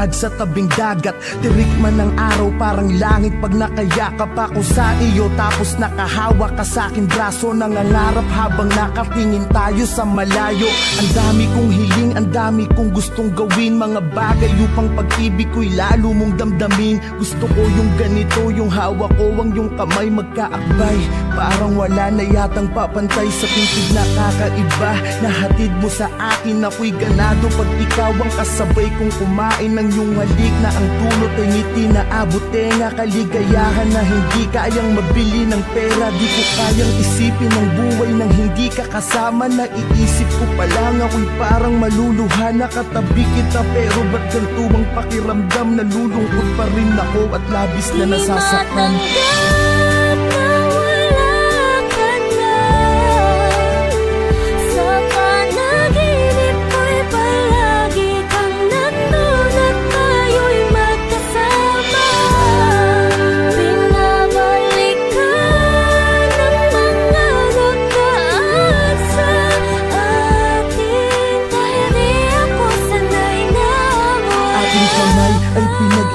naglalakad sa tabing dagat. Tirik man ng araw parang langit pag nakayakap ako sa iyo. Tapos nakahawak ka sa akin braso, nangangarap habang nakatingin tayo sa malayo. Ang dami kong hiling, ang dami kong gustong gawin, mga bagay upang pag-ibig ko'y lalo mong damdamin. Gusto ko yung ganito, yung hawak ko ang yung kamay magkaakbay. Parang wala na yatang papantay sa pintig na kakaiba. Nahatid mo sa akin, ako'y ganado pag ikaw ang kasabay kong kumain ng iyong halik na ang dulot ay ngiti na abot tenga. Kaligayahan na hindi kayang mabili ng pera. Di ko kayang isipin ang buhay nang hindi ka kasama. Naiisip ko pa lang ako'y parang maluluha. Nakatabi kita pero ba't ganito ang pakiramdam? Nalulungkot pa rin ako at labis na nasasaktan.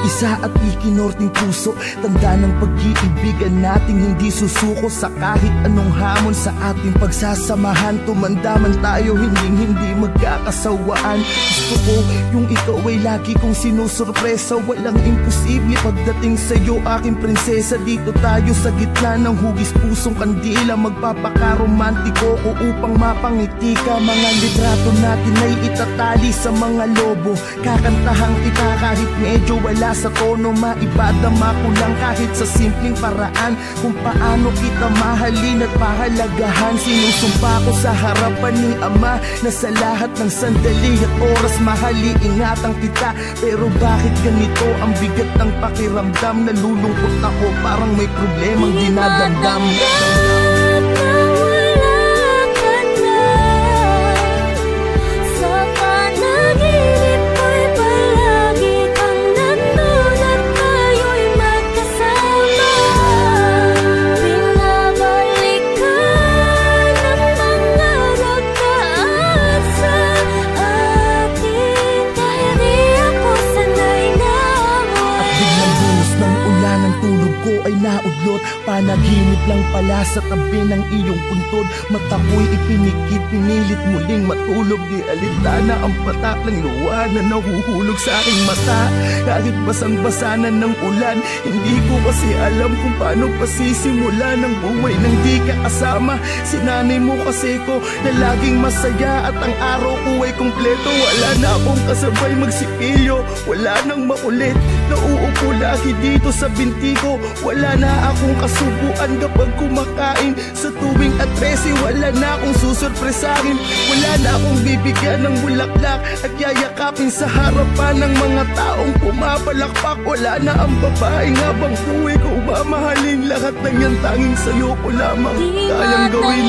Isa at ikinorting puso, tanda ng pag-iibigan nating hindi susuko sa kahit anong hamon sa ating pagsasamahan. Tumanda man tayo, hindi magkakasawaan. Gusto ko yung ikaw ay lagi kong sinusurpresa. Walang imposible pagdating sa'yo, aking prinsesa. Dito tayo sa gitna ng hugis pusong kandila. Magpapakaromantiko ko upang mapangiti ka. Mga litrato natin ay itatali sa mga lobo. Kakantahang kita kahit medyo wala sa tono, maipadama ko lang kahit sa simpleng paraan kung paano kita mahalin at pahalagahan. Sinusumpa ko sa harapan ni Ama na sa lahat ng sandali at oras mahali ingatan kita. Pero bakit ganito ang bigat ng pakiramdam? Nalulungkot ako parang may problemang dinadamdam. Panaginip lang pala sa tabi ng iyong puntod. Mata ko'y ipinikit, pinilit muling matulog. Di alintana ang patak ng luha na nahuhulog sa aking mata. Kahit basang-basanan ng ulan, hindi ko kasi alam kung paano pasisimula ng buhay nang di ka kasama. Sinanay mo kasi ko na laging masaya at ang araw ko ay kumpleto. Wala na akong kasabay magsipilyo, wala nang makulit. Nauupo lagi dito sa binti ko. Wala na akong kasubuan kapag kumakain. Sa tuwing at 13, wala na akong susurpresahin. Wala na akong bibigyan ng bulaklak at yayakapin sa harapan ng mga taong pumapalakpak. Wala na ang babaeng habang buhay ko mamahalin. Lahat ng yan tanging sa'yo ko lamang kayang gawin.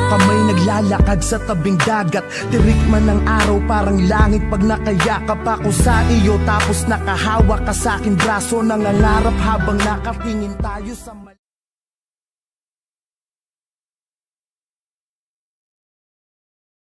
kamay naglalakad sa tabing dagat. Tirik man ng araw parang langit pag nakayakap ako sa iyo. Tapos nakahawak ka sa aking braso, nangangarap habang nakatingin tayo sa